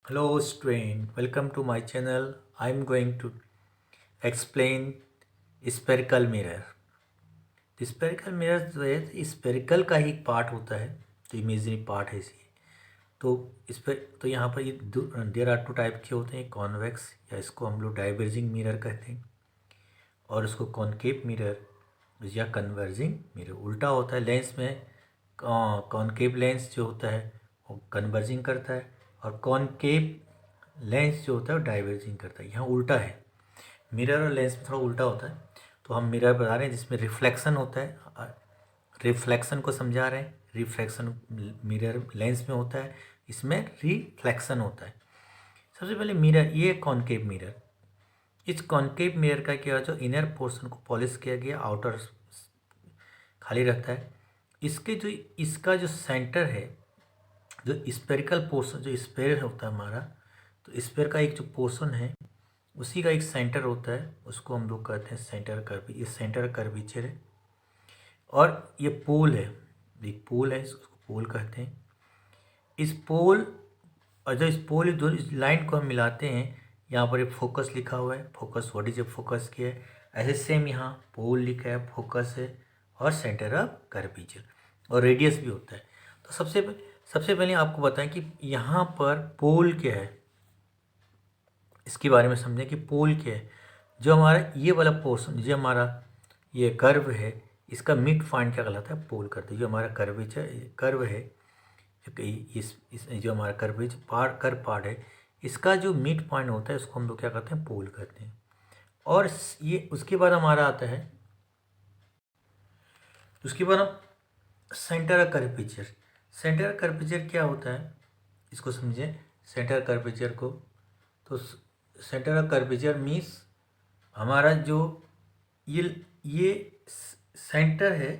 Hello student, welcome to my channel. I am going to explain spherical mirror. Spherical mirror जो है spherical का ही एक part होता है, तो इमेजरी पार्ट है इसी। तो इस पर तो यहाँ पर ये देर आर टू टाइप के होते हैं, कॉन्वेक्स या इसको हम लोग डाइवर्जिंग मिरर कहते हैं, और उसको कॉनकेव मिरर या कन्वर्जिंग मिरर। उल्टा होता है, लेंस में कॉनकेव लेंस जो होता है वो कन्वर्जिंग करता है, और कॉनकेव लेंस जो होता है वो डाइवर्जिंग करता है। यहाँ उल्टा है, मिरर और लेंस में थोड़ा उल्टा होता है। तो हम मिरर बता रहे हैं जिसमें रिफ्लेक्शन होता है, रिफ्लेक्शन को समझा रहे हैं। रिफ्लेक्शन मिरर लेंस में होता है, इसमें रिफ्लेक्शन होता है। सबसे पहले मिरर, ये कॉनकेव मिरर। इस कॉनकेव मिरर का क्या, जो इनर पोर्शन को पॉलिश किया गया, आउटर खाली रहता है। इसका जो सेंटर है, जो स्पेरिकल पोर्शन, जो स्पेयर होता है हमारा, तो स्पेयर का एक जो पोर्शन है उसी का एक सेंटर होता है, उसको हम लोग कहते हैं सेंटर कर्व। ये सेंटर कर्वीचर है, और ये पोल है, एक पोल है, इसको पोल कहते हैं। इस पोल और जो इस पोल, इस लाइन को हम मिलाते हैं, यहाँ पर एक फोकस लिखा हुआ है, focus, what is A focus किया है। ऐसे सेम यहाँ पोल लिखा है, फोकस है, और सेंटर ऑफ कर्वेचर, और रेडियस भी होता है। तो सबसे पहले आपको बताएं कि यहाँ पर पोल क्या है, इसके बारे में समझें कि पोल क्या है। जो हमारा ये वाला पोर्शन, जो हमारा ये कर्व है, इसका मिड पॉइंट क्या कहलाता है, पोल करते हैं। जो हमारा कर्व है, इस जो हमारा कर्व पार्ट है, इसका जो मिड पॉइंट होता है उसको हम लोग क्या कहते हैं, पोल कहते हैं। और ये उसके बाद हमारा आता है, उसके बाद हम सेंटर कर्वेचर। सेंटर कर्वेचर क्या होता है, इसको समझें सेंटर कर्वेचर को। तो सेंटर कर्वेचर मीन्स हमारा जो ये सेंटर है,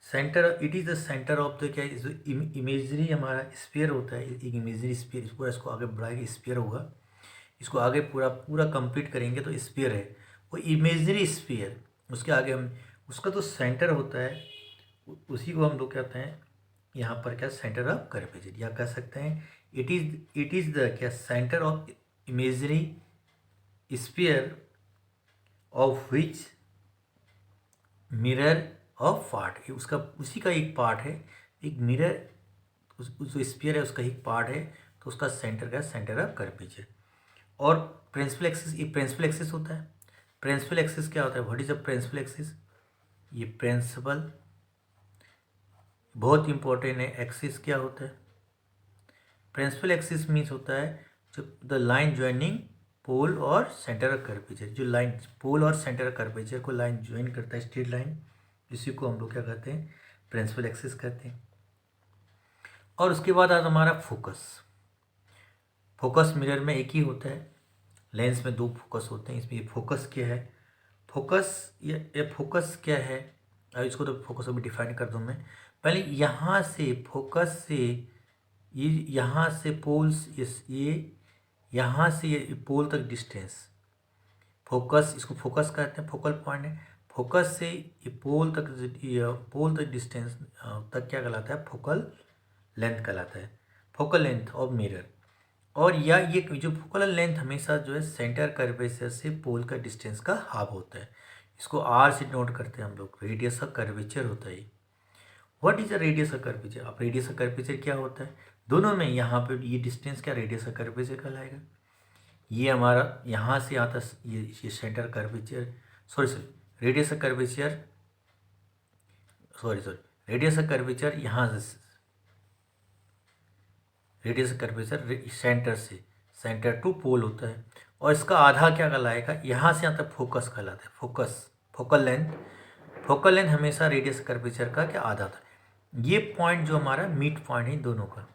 centre, it is the centre of the क्या, जो इमेजरी हमारा स्फीयर होता है, एक इमेजरी स्फीयर, इसको आगे बढ़ाएंगे स्फीयर होगा, इसको आगे पूरा पूरा कंप्लीट करेंगे तो स्फीयर है वो इमेजरी स्फीयर। उसके आगे हम, उसका तो सेंटर होता है, उसी को हम लोग कहते हैं यहाँ पर क्या, सेंटर ऑफ कर्वेचर, या कह सकते हैं इट इज़ द क्या, centre of imagery sphere of which mirror of part, उसका उसी का एक पार्ट है, एक मिरर, उस जो स्फीयर है उसका एक पार्ट है, तो उसका सेंटर का सेंटर ऑफ कर्वेचर। और प्रिंसिपल एक्सिस, ये प्रिंसिपल एक्सिस होता है। प्रिंसिपल एक्सिस क्या होता है, what is the principal axis, ये प्रिंसिपल बहुत इंपॉर्टेंट है। एक्सिस क्या होता है, प्रिंसिपल एक्सिस मीन्स होता है जो द लाइन ज्वाइनिंग पोल और सेंटर ऑफ कर्वेचर, जो लाइन पोल और सेंटर ऑफ कर्वेचर को लाइन ज्वाइन करता है, स्ट्रेट लाइन, इसी को हम लोग क्या कहते हैं, प्रिंसिपल एक्सिस कहते हैं। और उसके बाद आज हमारा फोकस। फोकस मिरर में एक ही होता है, लेंस में दो फोकस होते हैं, इसमें ये फोकस क्या है, फोकस ये फोकस क्या है। अब इसको तो फोकस अभी डिफाइन कर दूँ मैं। पहले यहाँ से फोकस से, ये यहाँ से पोल्स, ये यहाँ से ये पोल तक डिस्टेंस, फोकस, इसको फोकस कहते हैं, फोकल पॉइंट है। फोकस से ये पोल तक डिस्टेंस तक क्या कहलाता है, फोकल लेंथ कहलाता है, फोकल लेंथ ऑफ मिरर। और या ये जो फोकल लेंथ हमेशा जो है सेंटर कर्वेचर से पोल का डिस्टेंस का हाफ होता है, इसको आर से नोट करते हैं हम लोग, रेडियस ऑफ कर्वेचर होता है। What is the radius of curvature, अब रेडियस ऑफ कर्वेचर क्या होता है, दोनों में यहाँ पे ये डिस्टेंस क्या, रेडियस ऑफ कर्वेचर कहलाएगा। ये हमारा यहाँ से आता, ये centre curvature, radius of curvature, radius of curvature यहाँ से, रेडियस ऑफ कर्वेचर सेंटर से, सेंटर टू पोल होता है। और इसका आधा क्या कहलाएगा, यहाँ से यहाँ तक फोकस कहलाता है, focus, focal length. Focal length हमेशा रेडियस कर्वेचर का क्या, आधा था। ये पॉइंट जो हमारा मिड पॉइंट है दोनों का,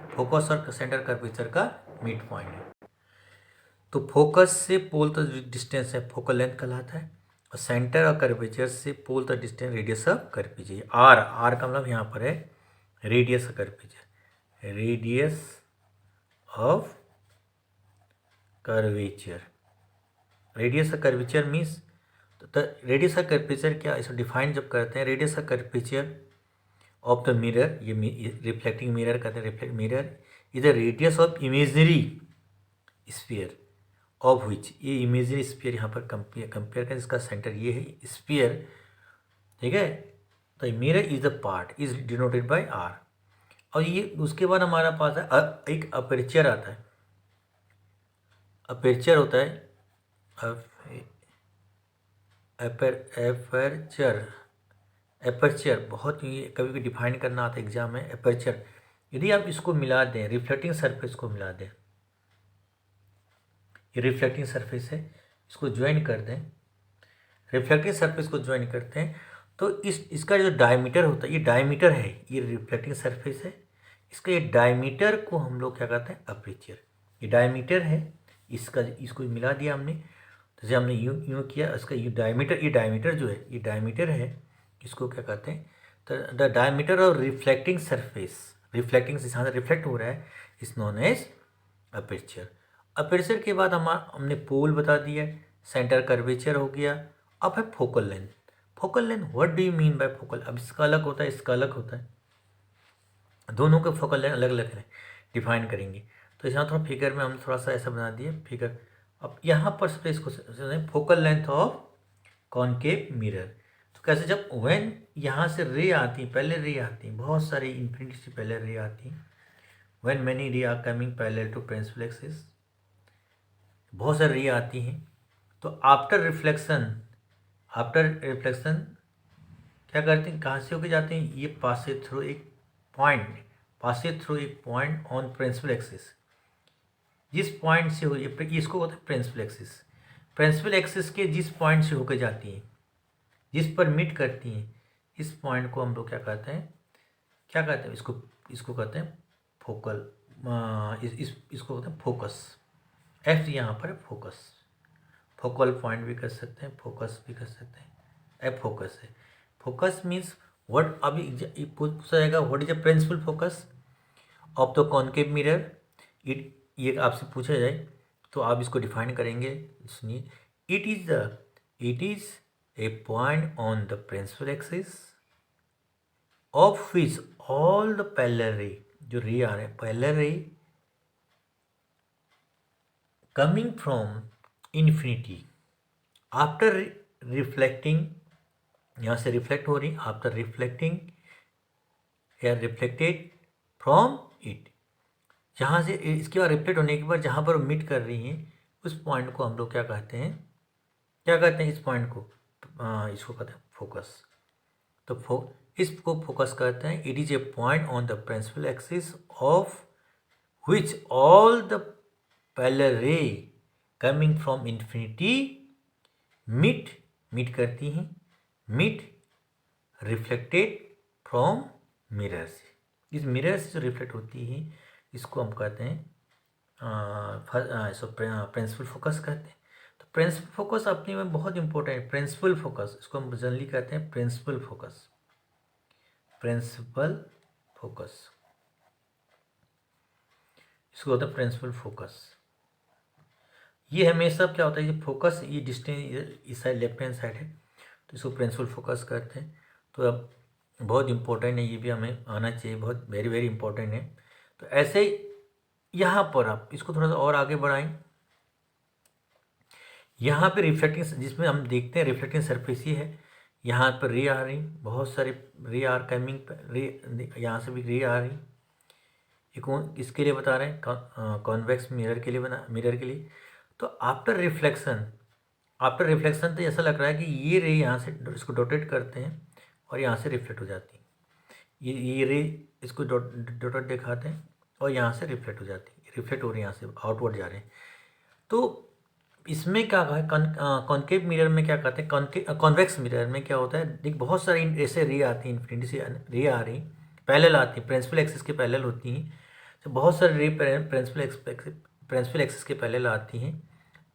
फोकस और सेंटर कर्वेचर का मिड पॉइंट है। तो फोकस से पोल तक जो डिस्टेंस है फोकल लेंथ कहलाता है, और सेंटर और कर्वेचर से पोल तक distance radius of curvature. R का मतलब यहाँ पर है radius of curvature, radius of curvature. Radius of curvature means, तो रेडियस ऑफ कर्वेचर क्या, इसको डिफाइन जब करते हैं, radius of curvature of the mirror, ये रिफ्लेक्टिंग मिरर कहते हैं, reflect mirror is the radius of imagery sphere of which, ये इमेजिनरी स्फीयर यहाँ पर कंपेयर करें, इसका सेंटर ये है स्फीयर, ठीक है। तो mirror is the part is denoted by R. और ये उसके बाद हमारा पास है एक अपर्चर आता है। अपर्चर होता है एपर्चर। एपर्चर बहुत ही कभी भी डिफाइन करना आता है एग्जाम में। एपर्चर यदि आप इसको मिला दें, रिफ्लेक्टिंग सरफेस को मिला दें, ये रिफ्लेक्टिंग सरफेस है, इसको ज्वाइन कर दें, रिफ्लेक्टिंग सरफेस को ज्वाइन करते हैं तो इसका जो डायमीटर होता है, ये डायमीटर है, ये रिफ्लेक्टिंग सरफेस है, इसका ये डायमीटर को हम लोग क्या कहते हैं अपर्चर। ये डायमीटर है, इसको मिला दिया हमने, जैसे हमने यूँ किया, इसका ये डायमीटर जो है, ये डायमीटर है, इसको क्या कहते हैं, तो the diameter of reflecting surface, reflecting से जहाँ रिफ्लेक्ट हो रहा है, is known as aperture. Aperture के बाद हमने पोल बता दिया, सेंटर कर्वेचर हो गया। अब है focal length. Focal length, what do you mean by focal? अब इसका अलग होता है, इसका अलग होता है, दोनों के फोकल लेंथ अलग अलग है, डिफाइन करेंगे। तो यहाँ थोड़ा फिगर में हम थोड़ा सा ऐसा बना दिए फिगर। अब यहाँ पर सबसे इसको focal length of concave mirror. तो कैसे, जब व्हेन यहाँ से रे आती, पहले रे आती, बहुत सारी इन्फिनिटी से पहले रे आती, when many ray are coming parallel to principal axis, बहुत सारी रे आती हैं। तो आफ्टर रिफ्लेक्शन क्या करते हैं, कहाँ से होके जाते हैं, ये पास थ्रू एक पॉइंट ऑन प्रिंसिपल एक्सिस। जिस पॉइंट से हो, ये इसको होता है प्रिंसिपल एक्सिस। प्रिंसिपल एक्सिस के जिस पॉइंट से होकर जाती हैं, जिस पर मीट करती हैं, इस पॉइंट को हम लोग क्या कहते हैं, इसको कहते हैं फोकल, इसको कहते हैं फोकस। एफ यहाँ पर है फोकस, फोकल पॉइंट भी कर सकते हैं, फोकस भी कर सकते हैं, एफ फोकस है। फोकस मीन्स व्हाट, अभी पूछा जाएगा what is the principal focus of the concave mirror. ये आपसे पूछा जाए तो आप इसको डिफाइन करेंगे, सुनिए, it is a point on the principal axis of which all the parallel ray, जो रे आ रहे हैं parallel ray coming from infinity after reflecting, यहाँ से रिफ्लेक्ट हो रही, आफ्टर रिफ्लेक्टिंग या रिफ्लेक्टेड फ्रॉम इट, जहाँ से इसके बाद रिफ्लेक्ट होने के बाद जहाँ पर मीट कर रही हैं, उस पॉइंट को हम लोग क्या कहते हैं इस पॉइंट को, इसको कहते हैं फोकस। तो इसको फोकस कहते हैं। It is a point on the principal axis of which all the parallel ray coming from infinity meet करती हैं, रिफ्लेक्टेड फ्रॉम मिरर से। इस मिरर से जो रिफ्लेक्ट होती है, इसको हम कहते हैं प्रिंसिपल फोकस कहते हैं। तो प्रिंसिपल फोकस अपने में बहुत इंपॉर्टेंट है। प्रिंसिपल फोकस, इसको हम जनरली कहते हैं प्रिंसिपल फोकस, इसको होता है प्रिंसिपल फोकस। ये हमेशा क्या होता है, ये फोकस, ये डिस्टेंस इस साइड लेफ्ट हैंड साइड है, तो इसको प्रिंसिपल फोकस कहते हैं। तो अब बहुत इंपॉर्टेंट है, ये भी हमें आना चाहिए, बहुत वेरी वेरी इंपॉर्टेंट है। तो ऐसे ही यहाँ पर आप इसको थोड़ा सा और आगे बढ़ाएं, यहाँ पे रिफ्लेक्टिंग, जिसमें हम देखते हैं रिफ्लेक्टिंग सरफेस ही है, यहाँ पर रे आ रही, बहुत सारे रे आर कमिंग, रे यहाँ से भी रे आ रही। ये कौन इसके लिए बता रहे हैं, कॉन्वेक्स मिरर के लिए। तो आफ्टर रिफ्लेक्शन तो ऐसा लग रहा है कि ये रे यहाँ से इसको डॉटेट करते हैं और यहाँ से रिफ्लेक्ट हो जाती है, ये रे इसको डॉटेट दिखाते हैं और यहाँ से रिफ्लेक्ट हो जाती है, रिफ्लेक्ट हो रही है, यहाँ से आउटवर्ड जा रहे हैं। तो इसमें क्या है, कॉन्केव मिरर में क्या कहते हैं, कॉन्वेक्स मिरर में क्या होता है, देख बहुत सारी ऐसे रे आती हैं, इन्फिनिटी से रे आ रही, पैरेलल आती हैं, प्रिंसिपल एक्सिस के पैरेलल होती हैं। तो बहुत सारी रे प्रिंसिपल एक्सिस के पैरेलल आती हैं।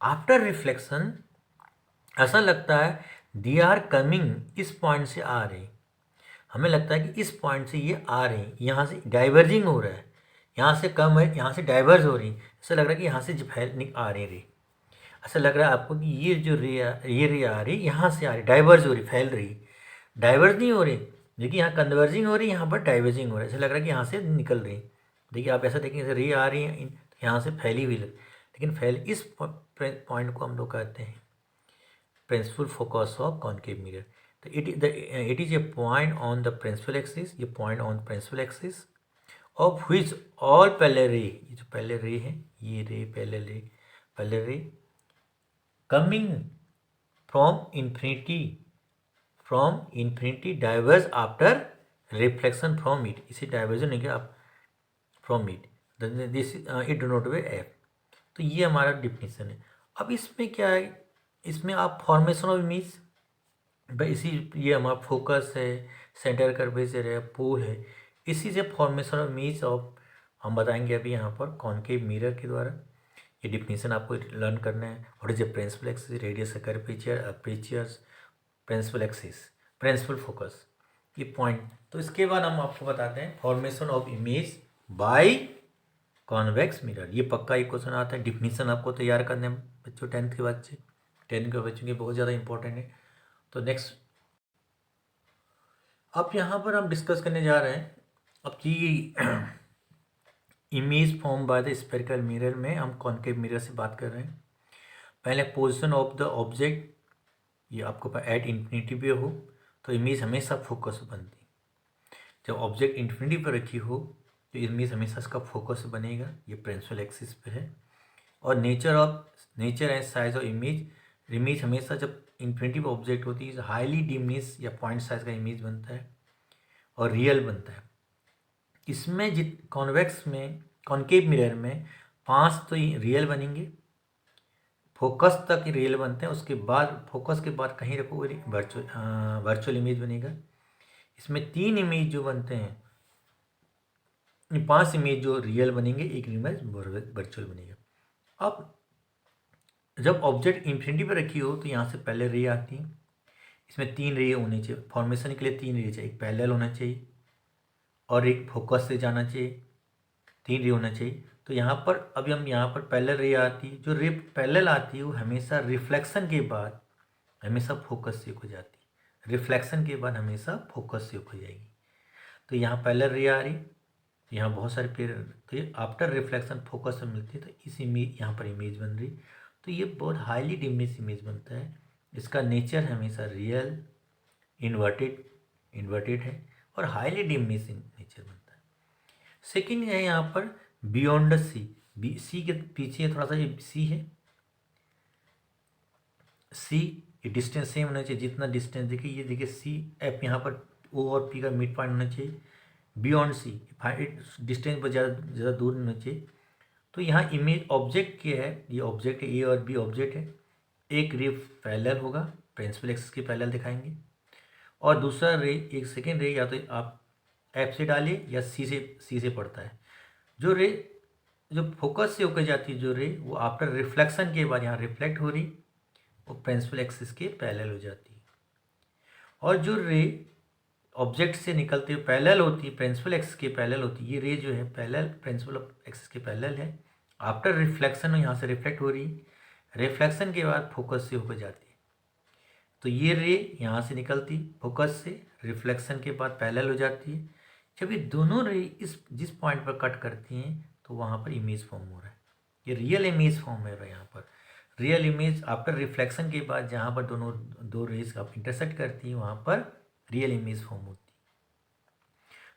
आफ्टर रिफ्लेक्शन ऐसा लगता है दे आर कमिंग, इस पॉइंट से आ रही, हमें लगता है कि इस पॉइंट से ये आ रही, यहाँ से डाइवर्जिंग हो रहा है, यहाँ से कम है, यहाँ से डाइवर्ज हो रही, ऐसा लग रहा है कि यहाँ से फैल आ रही रे, ऐसा लग रहा है आपको कि ये जो ये रे आ रही, यहाँ से आ रही, डाइवर्ज हो रही, फैल रही, डाइवर्ज नहीं हो रही, देखिए यहाँ कन्वर्जिंग हो रही, यहाँ पर डाइवर्जिंग हो रहा है, ऐसा लग रहा है कि यहाँ से निकल रही। देखिए आप ऐसा देखेंगे, रे आ रही है यहाँ से फैली हुई, लेकिन लेकिन फेल इस पॉइंट को हम लोग कहते हैं principal focus of concave mirror. तो it is a point on the principal axis, ये point on principal axis of which all parallel ray, ये जो पैरेलल रे है, ये ray parallel ray coming from infinity diverse after reflection from it, इसे diversion नहीं किया आप from it, this it do not way F. तो ये हमारा डिफिनीशन है। अब इसमें क्या है, इसमें आप फॉर्मेशन ऑफ इमेज, भाई इसी, ये हमारा फोकस है, सेंटर कर्वेचर है, पोल है, इसी से फॉर्मेशन ऑफ इमेज ऑफ हम बताएंगे अभी यहाँ पर कॉन्केव मिरर के द्वारा। ये डिफिनीशन आपको लर्न करना है। What is a principal axis, radius curvature, aperture, principal axis, principal focus, ये पॉइंट। तो इसके बाद हम आपको बताते हैं formation of image by convex mirror. ये पक्का एक क्वेश्चन आता है, डिफिनीशन आपको तैयार करने में बच्चों, 10th के बच्चे, 10th के बच्चों के बहुत ज़्यादा इंपॉर्टेंट है। तो नेक्स्ट अब यहाँ पर हम डिस्कस करने जा रहे हैं अब कि image form by the spherical mirror में हम कॉन्केव मिरर से बात कर रहे हैं। पहले पोजीशन ऑफ द ऑब्जेक्ट, ये आपको एट इन्फिनिटी पे हो तो इमेज हमेशा फोकस बनती है। जब ऑब्जेक्ट इन्फिनिटी पर रखी हो तो इमेज हमेशा इसका फोकस बनेगा, ये प्रिंसिपल एक्सिस पे है। और nature and size of image हमेशा जब इन्फिनिटी पर ऑब्जेक्ट होती है हाईली डिमिनिश या पॉइंट साइज का इमेज बनता है और रियल बनता है। इसमें कॉन्वेक्स में, कॉन्केव मिरर में 5 तो रियल बनेंगे, फोकस तक रियल बनते हैं, उसके बाद फोकस के बाद कहीं रखो वर्चुअल इमेज बनेगा। इसमें 3 इमेज जो बनते हैं, 5 इमेज जो रियल बनेंगे, एक इमेज वर्चुअल बनेगा। अब जब ऑब्जेक्ट इन्फिनिटी पर रखी हो तो यहाँ से पहले रे आती है, इसमें 3 रे होने चाहिए, फॉर्मेशन के लिए 3 रे चाहिए, एक पैरेलल होना चाहिए और एक फोकस से जाना चाहिए, 3 रे होना चाहिए। तो यहाँ पर अभी हम यहाँ पर पैरेलल रे आती है, जो रे पैरेलल आती है वो हमेशा रिफ्लेक्शन के बाद हमेशा फोकस से हो जाती है, रिफ्लेक्शन के बाद हमेशा फोकस से हो जाएगी। तो यहाँ पैरेलल रे आ रही, तो यहाँ बहुत सारे पेड़, तो ये आफ्टर रिफ्लेक्शन फोकस से मिलती है, तो इस इमेज यहाँ पर इमेज बन रही। तो ये बहुत हाईली डिमिनिश इमेज बनता है, इसका नेचर हमेशा रियल इन्वर्टेड है और हाईली डिमिनिश नेचर बनता है। सेकेंड है यहाँ पर बियॉन्ड सी, सी के पीछे थोड़ा सा ये सी है, सी ये डिस्टेंस सेम होना चाहिए, जितना डिस्टेंस देखिए, ये देखिए सी एफ, यहाँ पर ओ और पी का मिड पॉइंट होना चाहिए। बियॉन्ड सी डिस्टेंस पर ज़्यादा दूर नहीं होना चाहिए। तो यहाँ इमेज ऑब्जेक्ट क्या है, ये ऑब्जेक्ट है, ए और बी ऑब्जेक्ट है, एक रे पैरेलल होगा, प्रिंसिपल एक्सिस के पैरेलल दिखाएंगे, और दूसरा रे, एक सेकेंड रे या तो आप एफ से डालिए या सी से पड़ता है। जो रे जो फोकस से होकर जाती है, जो रे वो आफ्टर रिफ्लेक्शन के बाद यहाँ रिफ्लेक्ट हो रही, वो प्रिंसिपल एक्सिस के पैरेलल हो जाती है। और जो रे ऑब्जेक्ट से निकलते हुए पैरेलल होती है, प्रिंसिपल एक्सिस के पैरेलल होती है, ये रे जो है पैरेलल प्रिंसिपल एक्सिस के पैरेलल है, आफ्टर रिफ्लेक्शन यहाँ से रिफ्लेक्ट हो रही, रिफ्लेक्शन के बाद फोकस से होकर जाती है। तो ये रे यहाँ से निकलती फोकस से, रिफ्लेक्शन के बाद पैरेलल हो जाती है। जब ये दोनों रे जिस पॉइंट पर कट करती हैं तो वहाँ पर इमेज फॉर्म हो रहा है, ये रियल इमेज फॉर्म है यहाँ पर। रियल इमेज आफ्टर रिफ्लेक्शन के बाद जहाँ पर दो रेज का इंटरसेक्ट करती है वहाँ पर रियल इमेज फॉर्म होती है।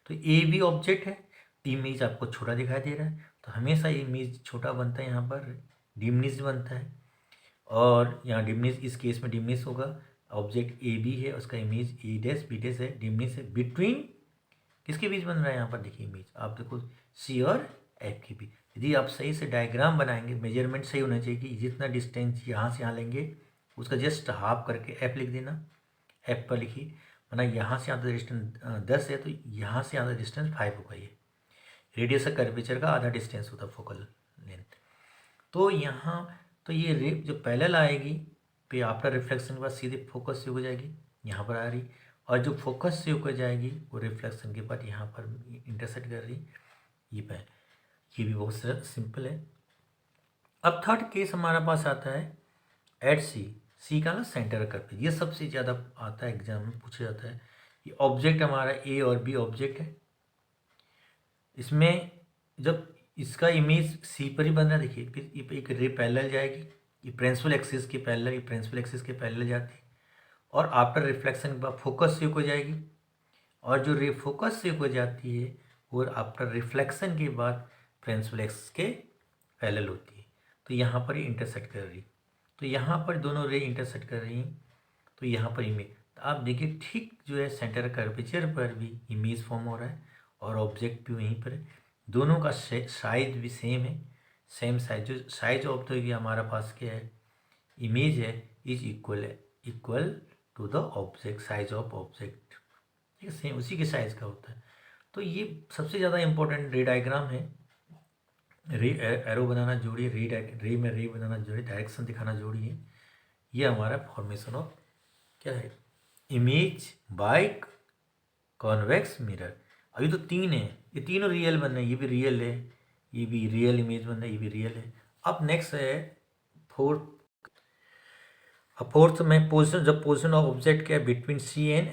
तो ए भी ऑब्जेक्ट है, इमेज आपको छोटा दिखाई दे रहा है, तो हमेशा इमेज छोटा बनता है, यहाँ पर डिमिनिश बनता है। और यहाँ डिमिनिश, इस केस में डिमिनिश होगा, ऑब्जेक्ट ए बी है, उसका image A dash B dash है, डिमिनिश है, बिटवीन किसके बीच बन रहा है यहाँ पर देखिए इमेज, आप देखो सी और एफ के बीच। यदि आप सही से डायग्राम बनाएंगे, मेजरमेंट सही होना चाहिए कि जितना डिस्टेंस यहाँ से यहाँ लेंगे उसका जस्ट हाफ करके एफ लिख देना, एफ पर लिखिए, वरना यहाँ से यहाँ तक डिस्टेंस 10 है तो यहाँ से यहाँ तक डिस्टेंस 5 होगा। ये रेडियस कर्वेचर का आधा डिस्टेंस होता है फोकल लेंथ। तो यहाँ तो ये रे जो पैरेलल आएगी पे आफ्टर रिफ्लेक्शन के बाद सीधे फोकस से हो जाएगी, यहाँ पर आ रही, और जो फोकस से होकर जाएगी वो रिफ्लेक्शन के बाद यहाँ पर इंटरसेक्ट कर रही, ये भी बहुत सिंपल है। अब थर्ड केस हमारा पास आता है एट सी का ना सेंटर कर्व, ये सबसे ज़्यादा आता है, एग्जाम में पूछा जाता है। ये ऑब्जेक्ट हमारा ए और बी ऑब्जेक्ट है, इसमें जब इसका इमेज सी पर ही बन रहा है। देखिए फिर एक रे पैरेलल जाएगी, ये प्रिंसिपल एक्सिस के पैरेलल, ये प्रिंसिपल एक्सिस के पैरेलल जाती है और आफ्टर रिफ्लेक्शन के बाद फोकस से हो जाएगी, और जो रे फोकस से हो जाती है वो आफ्टर रिफ्लेक्शन के बाद प्रिंसिपल एक्सिस के पैरेलल होती है। तो यहाँ पर ये इंटरसेक्ट कर रही है, तो यहाँ पर दोनों रे इंटरसेक्ट कर रही हैं, तो यहाँ पर इमेज, तो आप देखिए ठीक जो है सेंटर कर्वेचर पर भी इमेज फॉर्म हो रहा है और ऑब्जेक्ट भी वहीं पर है। दोनों का साइज भी सेम है, सेम साइज, जो साइज ऑफ द हमारा पास क्या है, इमेज है, is equal to the object, size of object, ठीक है, सेम उसी के साइज का होता है। तो ये सबसे ज़्यादा इंपॉर्टेंट रे डायग्राम है, रे एरो बनाना जोड़िए, रे में रे बनाना जोड़िए, डायरेक्शन दिखाना जोड़िए, ये हमारा फॉर्मेशन ऑफ क्या है, इमेज बाय कॉन्वेक्स मिरर। अभी तो तीन है, ये तीनों रियल बन रहे हैं, ये भी रियल है, ये भी रियल इमेज बन रहा है, ये भी रियल है। अब नेक्स्ट है फोर्थ में पोजिशन, जब पोजिशन ऑफ ऑब्जेक्ट क्या है between C and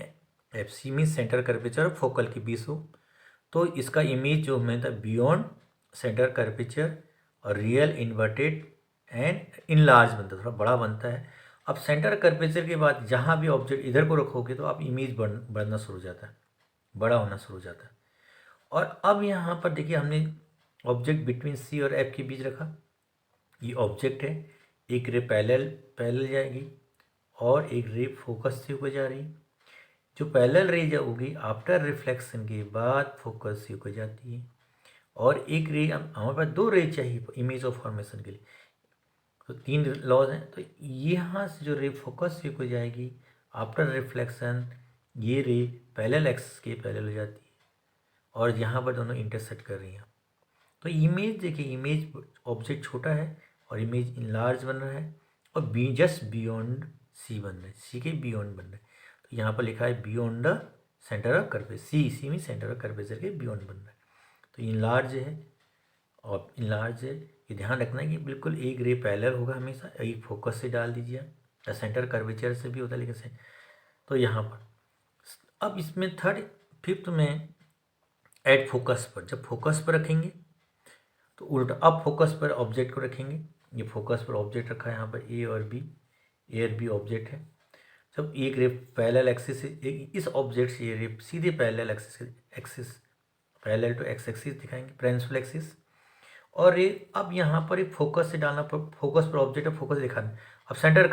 F, C mean centre curvature और फोकल के बीच हो, तो इसका इमेज जो हमें था बियॉन्ड सेंटर कर्वेचर और रियल इन्वर्टेड एंड इनलार्ज बनता है, थोड़ा बड़ा बनता है। अब सेंटर कर्वेचर के बाद जहाँ भी ऑब्जेक्ट इधर को रखोगे तो आप इमेज बढ़ना शुरू हो जाता है, बड़ा होना शुरू हो जाता है। और अब यहाँ पर देखिए हमने ऑब्जेक्ट बिटवीन सी और एफ के बीच रखा, ये ऑब्जेक्ट है, एक रे पैरेलल जाएगी और एक रे फोकस से होकर जा रही, जो पैरेलल रे होगी आफ्टर रिफ्लेक्शन के बाद फोकस से होकर जाती है, और एक रे, हमारे पास दो रे चाहिए इमेज ऑफ फॉर्मेशन के लिए, तो तीन लॉज हैं। तो यहाँ से जो रे फोकस से होकर जाएगी आफ्टर रिफ्लेक्शन, ये रे पैरेलल एक्सिस के पैरेलल हो जाती है और यहाँ पर दोनों इंटरसेक्ट कर रही हैं। तो इमेज देखिए, इमेज ऑब्जेक्ट छोटा है और इमेज इनलार्ज बन रहा है और जस्ट बियॉन्ड सी बन रहा है, सी के बियॉन्ड बन रहा है। तो यहाँ पर लिखा है beyond the centre of curvature, C में सेंटर ऑफ कर्वेचर के बियॉन्ड बन रहा है। तो इनलार्ज है और इनलार्ज है, ये ध्यान रखना है कि बिल्कुल एक रे पैरेलल होगा हमेशा, एक फोकस से डाल दीजिए या सेंटर कर्वेचर से भी होता है लेकिन से। तो यहाँ पर अब इसमें फिफ्थ में एट फोकस पर, जब फोकस पर रखेंगे तो उल्टा, अब फोकस पर ऑब्जेक्ट को रखेंगे, ये फोकस पर ऑब्जेक्ट रखा है यहाँ पर ए और बी ऑब्जेक्ट है। जब एक रे पैरेलल एक्सिस से इस ऑब्जेक्ट से ये रे सीधे parallel axis parallel to X axis दिखाएंगे, प्रिंसिपल एक्सिस, और ये अब यहाँ पर एक फोकस से डालना, फोकस पर ऑब्जेक्ट है, फोकस दिखाना। अब सेंटर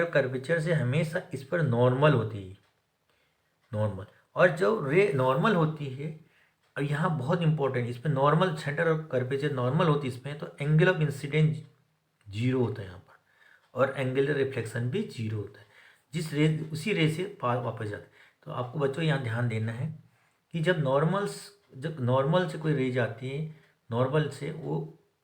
कर्वेचर से हमेशा इस पर नॉर्मल होती है, नॉर्मल, और जो रे नॉर्मल होती है, और यहाँ बहुत इंपॉर्टेंट, इसमें नॉर्मल सेंटर और कर्वेचर नॉर्मल होती है इसमें, तो एंगल ऑफ इंसिडेंट जीरो होता है यहाँ पर, और एंगुलर रिफ्लेक्शन भी जीरो होता है, जिस रे उसी रे से वापस जाता है। तो आपको बच्चों यहाँ ध्यान देना है कि जब नॉर्मल से कोई रे जाती है, नॉर्मल से वो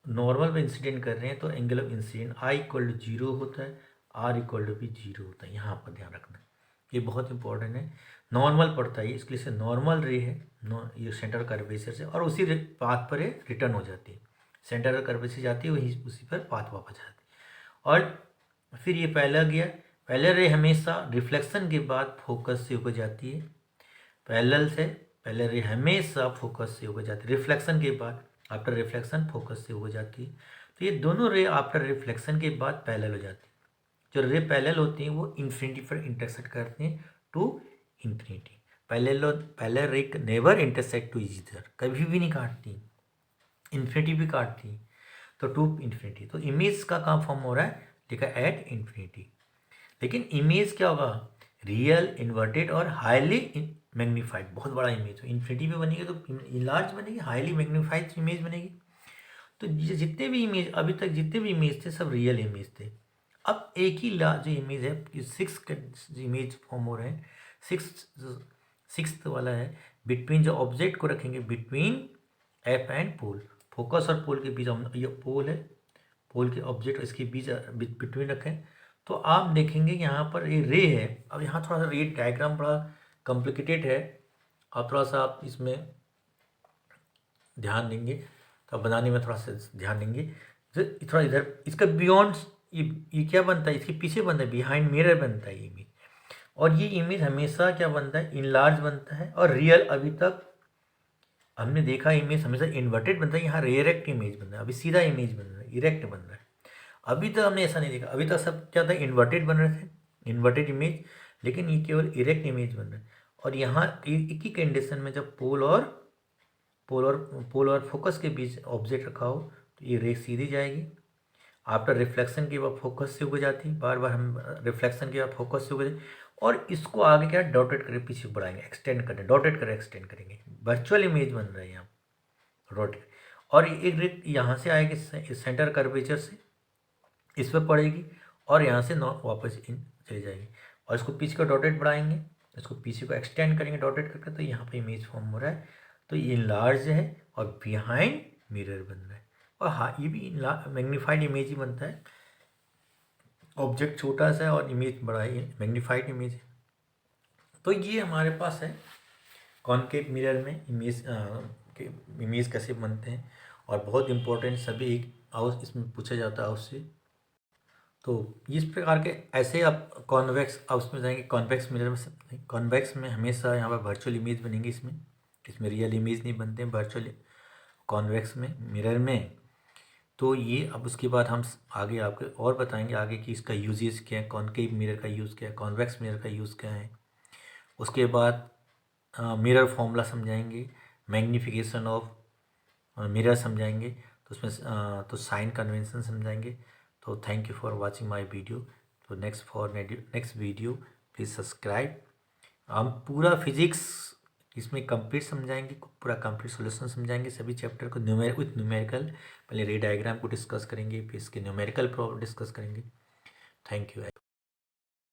नॉर्मल में इंसिडेंट कर रहे हैं, तो angle of incident I equal to zero होता है, आर इक्वल टू भी जीरो होता है। यहाँ पर ध्यान रखना है, ये बहुत इंपॉर्टेंट है, नॉर्मल पड़ता है इसके लिए से नॉर्मल रे है, ये सेंटर कर्वेचर से, और उसी पाथ पर रिटर्न हो जाती है, सेंटर कर्वेचर जाती है वही उसी पर पाथ वापस जाती है। और फिर ये पैरेलल गया, पैरेलल रे हमेशा रिफ्लेक्शन के बाद फोकस से होकर जाती है, पैरेलल रे हमेशा फोकस से होकर जाती है, रिफ्लेक्शन के बाद आफ्टर रिफ्लेक्शन फोकस से होकर जाती है। तो ये दोनों रे आफ्टर रिफ्लेक्शन के बाद पैरेलल हो जाती है। जो रे पैरेलल होती हैं वो इन्फिनिटी पर इंटरसेक्ट करती हैं to infinity. Parallel ray never intersect to each other, कभी भी नहीं काटती, इन्फिनिटी भी काटती हैं, तो टू इन्फिनिटी। तो इमेज का काम फॉर्म हो रहा है, लिखा एट इन्फिनिटी। लेकिन इमेज क्या होगा, रियल, इन्वर्टेड और हाईली मैग्नीफाइड, बहुत बड़ा इमेज हो, इन्फिनिटी भी बनेगी तो लार्ज बनेगी, हाईली मैग्नीफाइड इमेज बनेगी। तो जितने भी इमेज अभी तक जितने भी इमेज थे सब रियल इमेज थे। अब एक ही जो इमेज है, सिक्स इमेज फॉर्म हो रहे हैं, सिक्स वाला है बिटवीन, जो ऑब्जेक्ट को रखेंगे between F and pole, focus और पोल के बीच, हम ये पोल है, पोल के ऑब्जेक्ट इसके बीच बिटवीन रखें, तो आप देखेंगे यहाँ पर ये रे है। अब यहाँ थोड़ा सा रे डायग्राम बड़ा कॉम्प्लिकेटेड है, आप थोड़ा सा आप इसमें ध्यान देंगे, तो बनाने में थोड़ा सा ध्यान देंगे, थोड़ा इधर इसका बियॉन्ड, ये क्या बनता है, इसके पीछे बनता है, बिहाइंड मिरर बनता है ये इमेज, और ये इमेज हमेशा क्या बनता है, इनलार्ज बनता है, और रियल अभी तक हमने देखा इमेज हमेशा इन्वर्टेड बनता है, यहाँ रिएक्ट इमेज बन रहा है, अभी सीधा इमेज बन रहा है, इरेक्ट बन रहा है। अभी तक हमने ऐसा नहीं देखा, अभी तक सब क्या था, इन्वर्टेड बन रहे थे, इन्वर्टेड इमेज, लेकिन ये केवल इरेक्ट इमेज बन रहा है। और यहाँ एक ही कंडीशन में जब पोल और फोकस के बीच ऑब्जेक्ट रखा हो तो ये रे सीधी जाएगी। आफ्टर रिफ्लेक्शन के बाद फोकस से उग जाती है, बार बार हम रिफ्लेक्शन के बाद फोकस से उग जाती, और इसको आगे क्या डॉटेड करके पीछे बढ़ाएंगे, एक्सटेंड करें, डॉटेड कर एक्सटेंड करेंगे, वर्चुअल इमेज बन रहा है यहाँ डॉटेड। और एक रे यहाँ से आएगी सेंटर कर्वेचर से इस पर पड़ेगी और यहाँ से वापस इन चली जाएगी, और इसको पीछे को डॉटेड बढ़ाएंगे, इसको पीछे को एक्सटेंड करेंगे डॉटेड करके, तो यहाँ पे इमेज फॉर्म हो रहा है। तो ये इनलार्ज है और बिहाइंड मिरर बन रहा है। और हाँ, ये भी मैग्नीफाइड इमेज ही बनता है, ऑब्जेक्ट छोटा सा है और इमेज बड़ा है, मैग्नीफाइड इमेज है। तो ये हमारे पास है कॉनकेव मिरर में इमेज कैसे बनते हैं, और बहुत इंपॉर्टेंट सभी हाउस इसमें पूछा जाता है उससे। तो इस प्रकार के ऐसे आप कॉन्वेक्स हाउस में जाएंगे, कॉन्वेक्स मिरर में, कॉन्वेक्स में हमेशा यहाँ पर वर्चुअल इमेज बनेंगी, इसमें रियल इमेज नहीं बनते हैं वर्चुअल कॉन्वेक्स में मिरर में। तो ये अब उसके बाद हम आगे आपको और बताएंगे आगे कि इसका यूजेस क्या है, कॉनकेव मिरर का यूज़ क्या है, कॉन्वेक्स मिरर का यूज़ क्या है। उसके बाद मिरर फॉर्मूला समझाएंगे, मैग्नीफिकेशन ऑफ मिरर समझाएंगे, तो उसमें तो साइन कन्वेंशन समझाएंगे। तो thank you for watching my video. तो नेक्स्ट वीडियो प्लीज़ सब्सक्राइब। हम पूरा फिजिक्स इसमें कंप्लीट समझाएंगे, पूरा कंप्लीट सॉल्यूशन समझाएंगे सभी चैप्टर को, विथ न्यूमेरिकल। पहले रे डायग्राम को डिस्कस करेंगे, फिर इसके न्यूमेरिकल प्रॉब्लम डिस्कस करेंगे। Thank you.